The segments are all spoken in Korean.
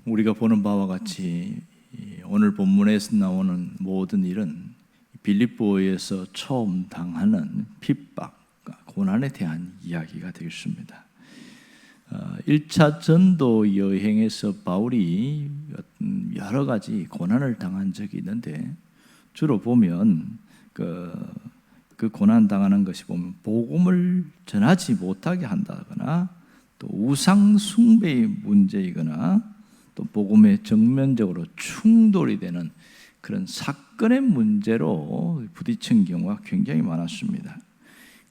우리가 보는 바와 같이 오늘 본문에서 나오는 모든 일은 빌립보에서 처음 당하는 핍박과 고난에 대한 이야기가 되겠습니다. 1차 전도 여행에서 바울이 여러 가지 고난을 당한 적이 있는데 주로 보면 그 고난 당하는 것이 보면 복음을 전하지 못하게 한다거나 또 우상 숭배의 문제이거나 또 복음에 정면적으로 충돌이 되는 그런 사건의 문제로 부딪힌 경우가 굉장히 많았습니다.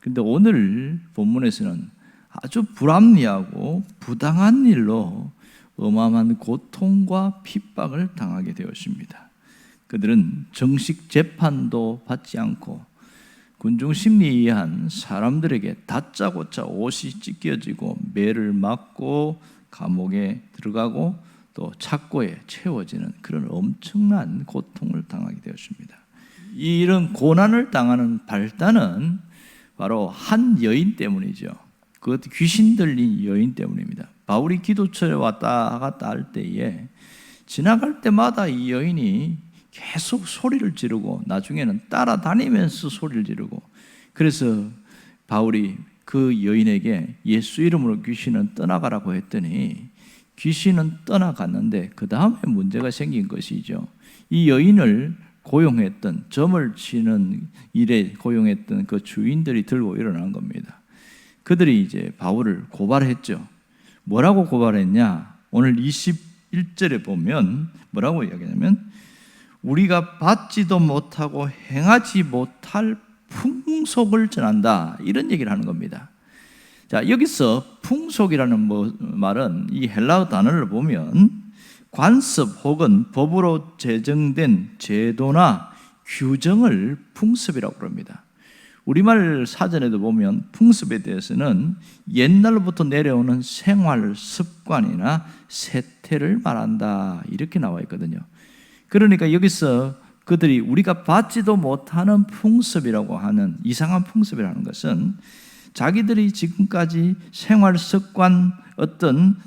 그런데 오늘 본문에서는 아주 불합리하고 부당한 일로 어마어마한 고통과 핍박을 당하게 되었습니다. 그들은 정식 재판도 받지 않고 군중심리에 의한 사람들에게 다짜고짜 옷이 찢겨지고 매를 맞고 감옥에 들어가고 또 착고에 채워지는 그런 엄청난 고통을 당하게 되었습니다. 이런 고난을 당하는 발단은 바로 한 여인 때문이죠. 그것도 귀신 들린 여인 때문입니다. 바울이 기도처에 왔다 갔다 할 때에 지나갈 때마다 이 여인이 계속 소리를 지르고 나중에는 따라다니면서 소리를 지르고, 그래서 바울이 그 여인에게 예수 이름으로 귀신은 떠나가라고 했더니 귀신은 떠나갔는데 그 다음에 문제가 생긴 것이죠. 이 여인을 고용했던, 점을 치는 일에 고용했던 그 주인들이 들고 일어난 겁니다. 그들이 이제 바울을 고발했죠. 뭐라고 고발했냐? 오늘 21절에 보면 뭐라고 이야기하냐면 우리가 받지도 못하고 행하지 못할 풍속을 전한다, 이런 얘기를 하는 겁니다. 자, 여기서 풍속이라는 말은 이 헬라어 단어를 보면 관습 혹은 법으로 제정된 제도나 규정을 풍습이라고 그럽니다. 우리말 사전에도 보면 풍습에 대해서는 옛날부터 내려오는 생활 습관이나 세태를 말한다, 이렇게 나와 있거든요. 그러니까 여기서 그들이 우리가 받지도 못하는 풍습이라고 하는, 이상한 풍습이라는 것은 자기들이 지금까지 생활 습관, 어떤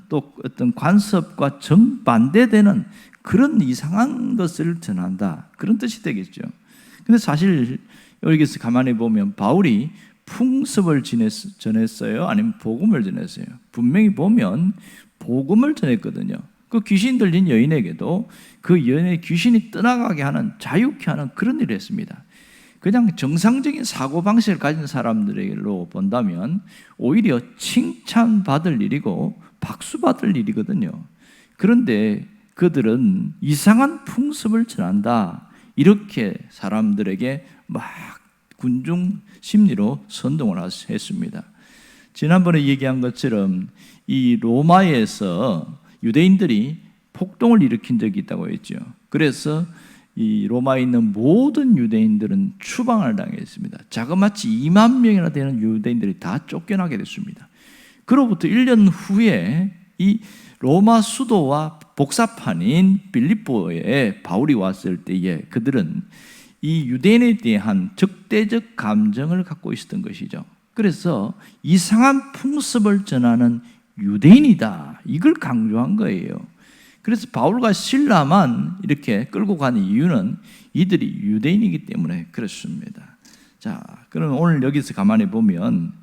관습과 정반대되는 그런 이상한 것을 전한다, 그런 뜻이 되겠죠. 근데 사실 여기서 가만히 보면 바울이 풍습을 전했어요? 아니면 복음을 전했어요? 분명히 보면 복음을 전했거든요. 그 귀신 들린 여인에게도 그 여인의 귀신이 떠나가게 하는, 자유케 하는 그런 일을 했습니다. 그냥 정상적인 사고방식을 가진 사람들로 본다면 오히려 칭찬받을 일이고 박수받을 일이거든요. 그런데 그들은 이상한 풍습을 전한다, 이렇게 사람들에게 막 군중 심리로 선동을 했습니다. 지난번에 얘기한 것처럼 이 로마에서 유대인들이 폭동을 일으킨 적이 있다고 했죠. 그래서 이 로마에 있는 모든 유대인들은 추방을 당했습니다. 자그마치 2만 명이나 되는 유대인들이 다 쫓겨나게 됐습니다. 그로부터 1년 후에 이 로마 수도와 복사판인 빌립보에 바울이 왔을 때에 그들은 이 유대인에 대한 적대적 감정을 갖고 있었던 것이죠. 그래서 이상한 풍습을 전하는 유대인이다, 이걸 강조한 거예요. 그래서 바울과 실라만 이렇게 끌고 가는 이유는 이들이 유대인이기 때문에 그렇습니다. 자, 그럼 오늘 여기서 가만히 보면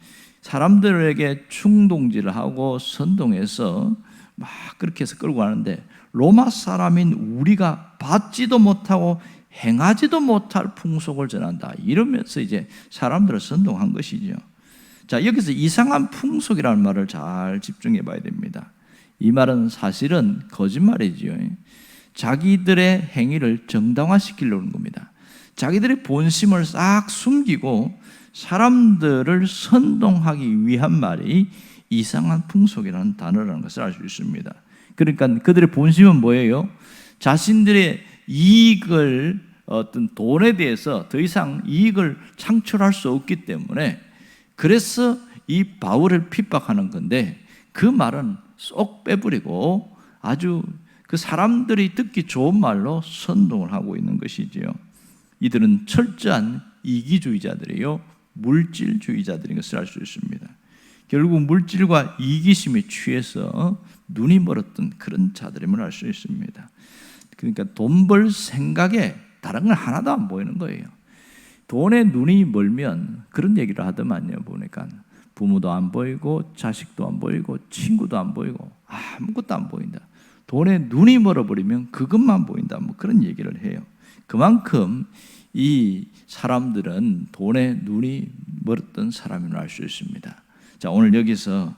사람들에게 충동질을 하고 선동해서 막 그렇게 해서 끌고 가는데 로마 사람인 우리가 받지도 못하고 행하지도 못할 풍속을 전한다, 이러면서 이제 사람들을 선동한 것이죠. 자, 여기서 이상한 풍속이라는 말을 잘 집중해 봐야 됩니다. 이 말은 사실은 거짓말이지요. 자기들의 행위를 정당화시키려는 겁니다. 자기들의 본심을 싹 숨기고 사람들을 선동하기 위한 말이 이상한 풍속이라는 단어라는 것을 알 수 있습니다. 그러니까 그들의 본심은 뭐예요? 자신들의 이익을, 어떤 돈에 대해서 더 이상 이익을 창출할 수 없기 때문에, 그래서 이 바울을 핍박하는 건데 그 말은 쏙 빼버리고 아주 그 사람들이 듣기 좋은 말로 선동을 하고 있는 것이지요. 이들은 철저한 이기주의자들이요, 물질주의자들인 것을 알 수 있습니다. 결국 물질과 이기심에 취해서 눈이 멀었던 그런 자들임을 알 수 있습니다. 그러니까 돈 벌 생각에 다른 건 하나도 안 보이는 거예요. 돈에 눈이 멀면 그런 얘기를 하더만요. 보니까 부모도 안 보이고 자식도 안 보이고 친구도 안 보이고 아무것도 안 보인다. 돈에 눈이 멀어버리면 그것만 보인다. 뭐 그런 얘기를 해요. 그만큼 이 사람들은 돈에 눈이 멀었던 사람임을 알 수 있습니다. 자, 오늘 여기서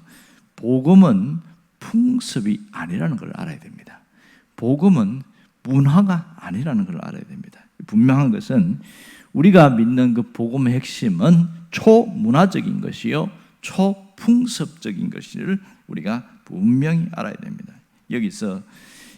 복음은 풍습이 아니라는 걸 알아야 됩니다. 복음은 문화가 아니라는 걸 알아야 됩니다. 분명한 것은 우리가 믿는 그 복음의 핵심은 초문화적인 것이요 초풍습적인 것을 우리가 분명히 알아야 됩니다. 여기서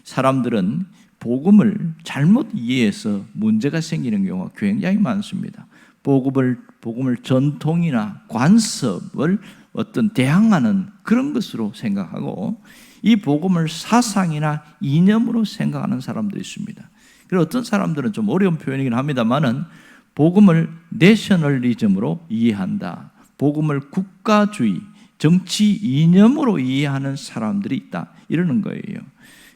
사람들은 복음을 잘못 이해해서 문제가 생기는 경우가 굉장히 많습니다. 복음을 전통이나 관습을 어떤 대항하는 그런 것으로 생각하고 이 복음을 사상이나 이념으로 생각하는 사람들이 있습니다. 그리고 어떤 사람들은 좀 어려운 표현이긴 합니다만은 복음을 내셔널리즘으로 이해한다. 복음을 국가주의, 정치 이념으로 이해하는 사람들이 있다. 이러는 거예요.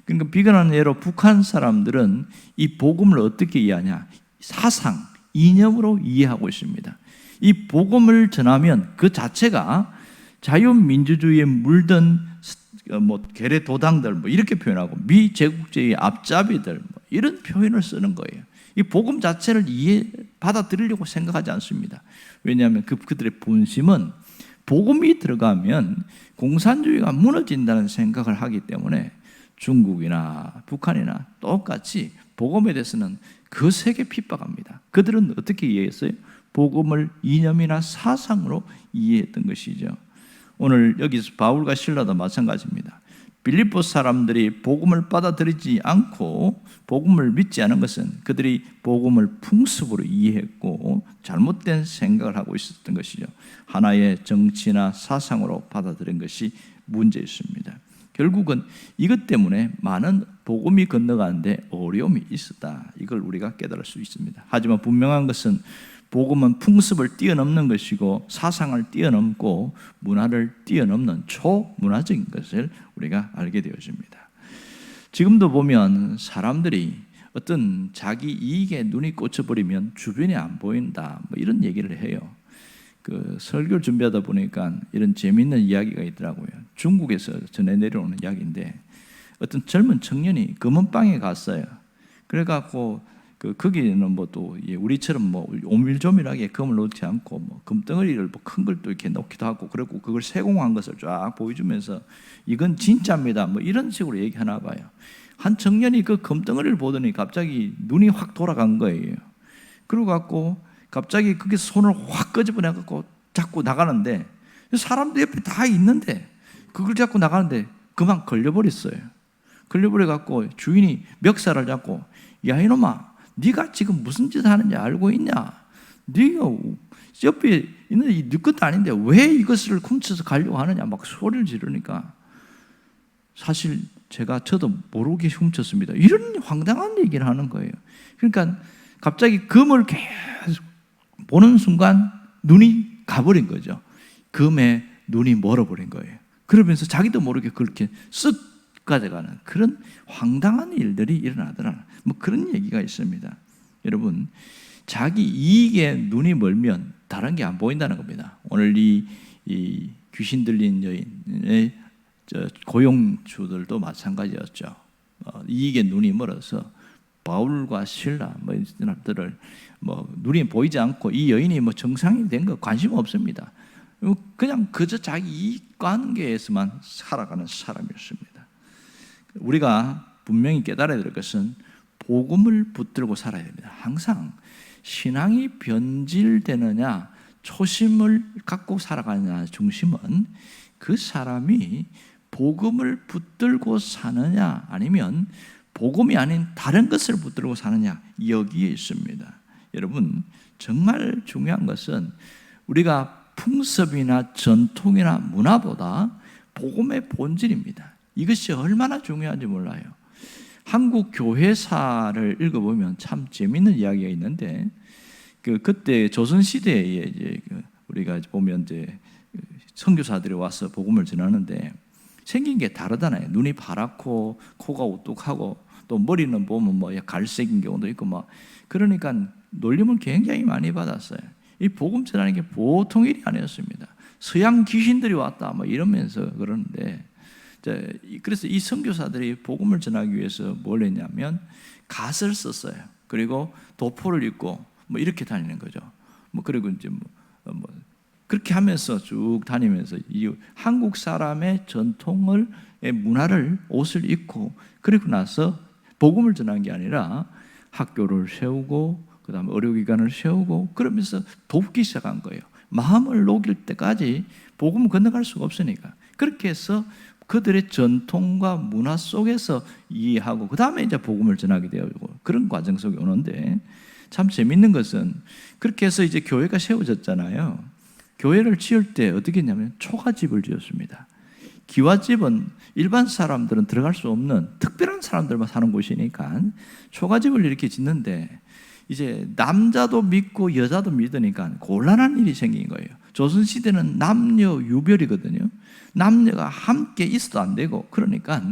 그러니까 비근한 예로 북한 사람들은 이 복음을 어떻게 이해하냐? 사상, 이념으로 이해하고 있습니다. 이 복음을 전하면 그 자체가 자유민주주의에 물든 괴뢰 도당들 이렇게 표현하고 미제국주의 앞잡이들 이런 표현을 쓰는 거예요. 이 복음 자체를 받아들이려고 생각하지 않습니다. 왜냐하면 그들의 본심은 복음이 들어가면 공산주의가 무너진다는 생각을 하기 때문에 중국이나 북한이나 똑같이 복음에 대해서는 거세게 핍박합니다. 그들은 어떻게 이해했어요? 복음을 이념이나 사상으로 이해했던 것이죠. 오늘 여기서 바울과 실라도 마찬가지입니다. 빌립보 사람들이 복음을 받아들이지 않고 복음을 믿지 않은 것은 그들이 복음을 풍습으로 이해했고 잘못된 생각을 하고 있었던 것이죠. 하나의 정치나 사상으로 받아들인 것이 문제였습니다. 결국은 이것 때문에 많은 복음이 건너가는데 어려움이 있었다. 이걸 우리가 깨달을 수 있습니다. 하지만 분명한 것은 복음은 풍습을 뛰어넘는 것이고 사상을 뛰어넘고 문화를 뛰어넘는 초문화적인 것을 우리가 알게 되어집니다. 지금도 보면 사람들이 어떤 자기 이익에 눈이 꽂혀버리면 주변이 안 보인다 이런 얘기를 해요. 그 설교를 준비하다 보니까 이런 재미있는 이야기가 있더라고요. 중국에서 전해 내려오는 이야기인데 어떤 젊은 청년이 금은방에 갔어요. 그래갖고 거기는 또 우리처럼 오밀조밀하게 금을 놓지 않고 금덩어리를 큰 걸 또 이렇게 놓기도 하고 그리고 그걸 세공한 것을 쫙 보여주면서 이건 진짜입니다. 이런 식으로 얘기하나 봐요. 한 청년이 그 금덩어리를 보더니 갑자기 눈이 확 돌아간 거예요. 그러고 갖고 갑자기 거기서 손을 확 끄집어내 갖고 잡고 나가는데 사람들 옆에 다 있는데 그걸 잡고 나가는데 그만 걸려버렸어요. 걸려버려 갖고 주인이 멱살을 잡고 야 이놈아 네가 지금 무슨 짓을 하는지 알고 있냐? 네가 옆에 있는 네 것도 아닌데 왜 이것을 훔쳐서 가려고 하느냐? 막 소리를 지르니까 사실 저도 모르게 훔쳤습니다. 이런 황당한 얘기를 하는 거예요. 그러니까 갑자기 금을 계속 보는 순간 눈이 가버린 거죠. 금에 눈이 멀어버린 거예요. 그러면서 자기도 모르게 그렇게 쓱 가져가는 그런 황당한 일들이 일어나더라. 그런 얘기가 있습니다. 여러분, 자기 이익에 눈이 멀면 다른 게 안 보인다는 겁니다. 오늘 이 귀신 들린 여인의 고용주들도 마찬가지였죠. 이익에 눈이 멀어서 바울과 실라 이런 사람들을 눈이 보이지 않고 이 여인이 정상이 된 거 관심 없습니다. 그냥 그저 자기 이익 관계에서만 살아가는 사람이었습니다. 우리가 분명히 깨달아야 될 것은 복음을 붙들고 살아야 됩니다. 항상 신앙이 변질되느냐 초심을 갖고 살아가느냐 중심은 그 사람이 복음을 붙들고 사느냐 아니면 복음이 아닌 다른 것을 붙들고 사느냐 여기에 있습니다. 여러분 정말 중요한 것은 우리가 풍습이나 전통이나 문화보다 복음의 본질입니다. 이것이 얼마나 중요한지 몰라요. 한국 교회사를 읽어보면 참 재미있는 이야기가 있는데 그때 조선 시대에 우리가 보면 선교사들이 와서 복음을 전하는데 생긴 게 다르잖아요. 눈이 파랗고 코가 우뚝하고 또 머리는 보면 뭐 갈색인 경우도 있고 막 그러니까 놀림을 굉장히 많이 받았어요. 이 복음 전하는 게 보통 일이 아니었습니다. 서양 귀신들이 왔다 뭐 이러면서 그러는데 그래서 이 선교사들이 복음을 전하기 위해서 뭘 했냐면 갓을 썼어요. 그리고 도포를 입고 뭐 이렇게 다니는 거죠. 뭐 그리고 이제 뭐 그렇게 하면서 쭉 다니면서 이 한국 사람의 전통을 문화를 옷을 입고 그리고 나서 복음을 전한 게 아니라 학교를 세우고 그다음에 의료기관을 세우고 그러면서 돕기 시작한 거예요. 마음을 녹일 때까지 복음을 건너갈 수가 없으니까 그렇게 해서 그들의 전통과 문화 속에서 이해하고 그 다음에 이제 복음을 전하게 되고 그런 과정 속에 오는데 참 재밌는 것은 그렇게 해서 이제 교회가 세워졌잖아요. 교회를 지을 때 어떻게 했냐면 초가집을 지었습니다. 기와집은 일반 사람들은 들어갈 수 없는 특별한 사람들만 사는 곳이니까 초가집을 이렇게 짓는데 이제 남자도 믿고 여자도 믿으니까 곤란한 일이 생긴 거예요. 조선시대는 남녀 유별이거든요. 남녀가 함께 있어도 안 되고 그러니까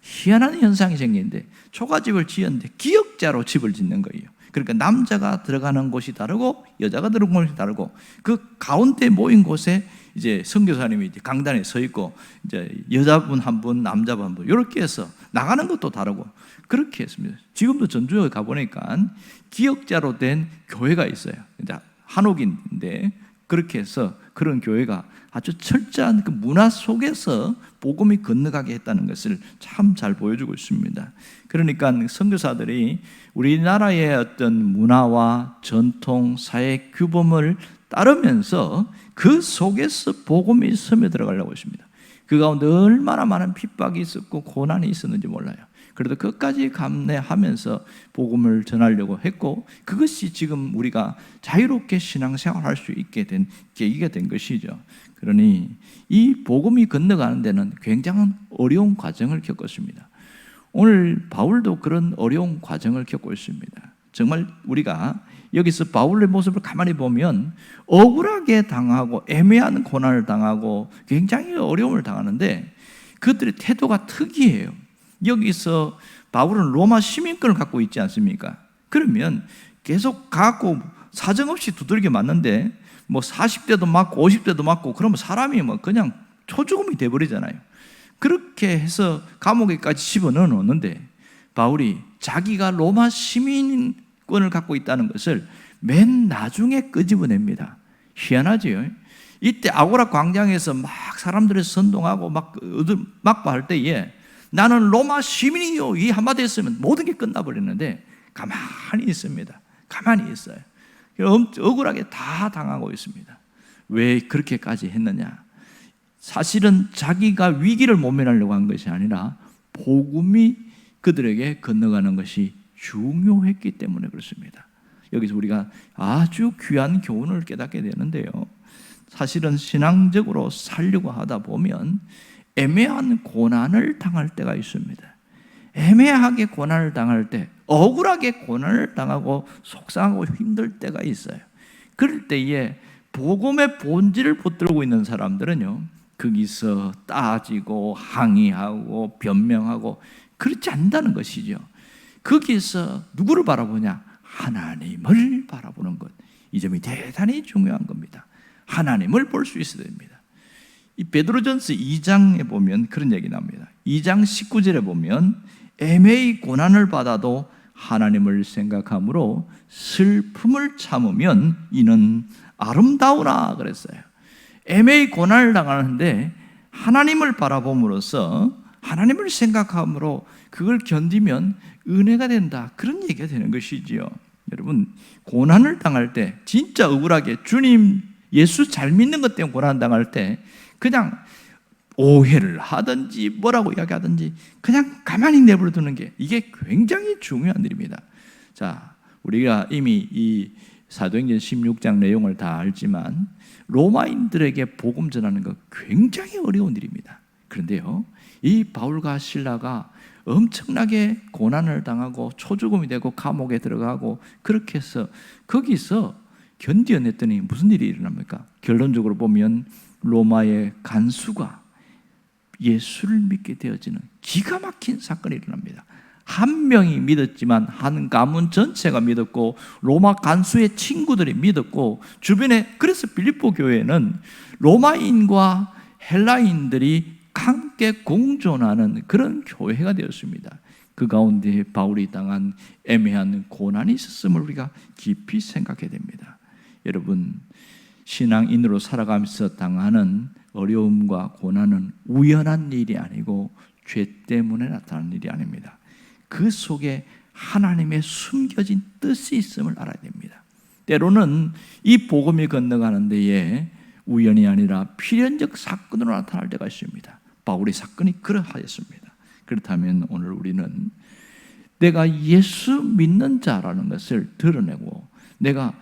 희한한 현상이 생기는데 초가집을 지었는데 기역자로 집을 짓는 거예요. 그러니까 남자가 들어가는 곳이 다르고 여자가 들어가는 곳이 다르고 그 가운데 모인 곳에 이제 선교사님이 이제 강단에 서 있고 이제 여자분 한 분, 남자분 한 분 이렇게 해서 나가는 것도 다르고 그렇게 했습니다. 지금도 전주에 가보니까 기역자로 된 교회가 있어요. 이제 한옥인데 그렇게 해서 그런 교회가 아주 철저한 그 문화 속에서 복음이 건너가게 했다는 것을 참 잘 보여주고 있습니다. 그러니까 선교사들이 우리나라의 어떤 문화와 전통, 사회 규범을 따르면서 그 속에서 복음이 스며들어가려고 했습니다. 그 가운데 얼마나 많은 핍박이 있었고 고난이 있었는지 몰라요. 그래도 끝까지 감내하면서 복음을 전하려고 했고 그것이 지금 우리가 자유롭게 신앙생활할 수 있게 된 계기가 된 것이죠. 그러니 이 복음이 건너가는 데는 굉장한 어려운 과정을 겪었습니다. 오늘 바울도 그런 어려운 과정을 겪고 있습니다. 정말 우리가 여기서 바울의 모습을 가만히 보면 억울하게 당하고 애매한 고난을 당하고 굉장히 어려움을 당하는데 그들의 태도가 특이해요. 여기서 바울은 로마 시민권을 갖고 있지 않습니까? 그러면 계속 갖고 사정없이 두들겨 맞는데 뭐 40대도 맞고 50대도 맞고 그러면 사람이 뭐 그냥 초죽음이 돼버리잖아요. 그렇게 해서 감옥에까지 집어넣어 놓는데 바울이 자기가 로마 시민권을 갖고 있다는 것을 맨 나중에 끄집어냅니다. 희한하지요. 이때 아고라 광장에서 막 사람들이 선동하고 막 할 때에 나는 로마 시민이요 이 한마디 했으면 모든 게 끝나버리는데 가만히 있습니다. 가만히 있어요. 억울하게 다 당하고 있습니다. 왜 그렇게까지 했느냐? 사실은 자기가 위기를 모면하려고 한 것이 아니라 복음이 그들에게 건너가는 것이 중요했기 때문에 그렇습니다. 여기서 우리가 아주 귀한 교훈을 깨닫게 되는데요. 사실은 신앙적으로 살려고 하다 보면 애매한 고난을 당할 때가 있습니다. 애매하게 고난을 당할 때, 억울하게 고난을 당하고 속상하고 힘들 때가 있어요. 그럴 때에 복음의 본질을 붙들고 있는 사람들은요, 거기서 따지고 항의하고 변명하고 그렇지 않다는 것이죠. 거기서 누구를 바라보냐? 하나님을 바라보는 것. 이 점이 대단히 중요한 겁니다. 하나님을 볼 수 있어야 됩니다. 이 베드로전서 2장에 보면 그런 얘기 나옵니다. 2장 19절에 보면 애매히 고난을 받아도 하나님을 생각함으로 슬픔을 참으면 이는 아름다우라 그랬어요. 애매히 고난을 당하는데 하나님을 바라봄으로써 하나님을 생각함으로 그걸 견디면 은혜가 된다. 그런 얘기가 되는 것이지요. 여러분, 고난을 당할 때 진짜 억울하게 주님 예수 잘 믿는 것 때문에 고난 당할 때 그냥 오해를 하든지 뭐라고 이야기하든지 그냥 가만히 내버려 두는 게 이게 굉장히 중요한 일입니다. 자, 우리가 이미 이 사도행전 16장 내용을 다 알지만 로마인들에게 복음 전하는 거 굉장히 어려운 일입니다. 그런데요, 이 바울과 실라가 엄청나게 고난을 당하고 초죽음이 되고 감옥에 들어가고 그렇게 해서 거기서 견뎌냈더니 무슨 일이 일어납니까? 결론적으로 보면 로마의 간수가 예수를 믿게 되어지는 기가 막힌 사건이 일어납니다. 한 명이 믿었지만 한 가문 전체가 믿었고 로마 간수의 친구들이 믿었고 주변에, 그래서 빌립보 교회는 로마인과 헬라인들이 함께 공존하는 그런 교회가 되었습니다. 그 가운데 바울이 당한 애매한 고난이 있었음을 우리가 깊이 생각해야 됩니다. 여러분, 신앙인으로 살아가면서 당하는 어려움과 고난은 우연한 일이 아니고 죄 때문에 나타나는 일이 아닙니다. 그 속에 하나님의 숨겨진 뜻이 있음을 알아야 됩니다. 때로는 이 복음이 건너가는 데에 우연이 아니라 필연적 사건으로 나타날 때가 있습니다. 바울의 사건이 그러하였습니다. 그렇다면 오늘 우리는 내가 예수 믿는 자라는 것을 드러내고, 내가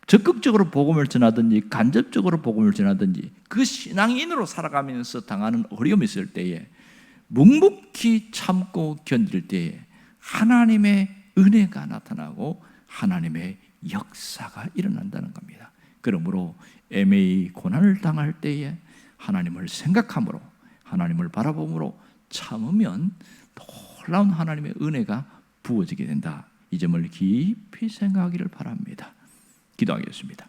적극적으로 복음을 전하든지 간접적으로 복음을 전하든지 그 신앙인으로 살아가면서 당하는 어려움이 있을 때에 묵묵히 참고 견딜 때에 하나님의 은혜가 나타나고 하나님의 역사가 일어난다는 겁니다. 그러므로 애매히 고난을 당할 때에 하나님을 생각함으로, 하나님을 바라봄으로 참으면 놀라운 하나님의 은혜가 부어지게 된다. 이 점을 깊이 생각하기를 바랍니다. 기도하겠습니다.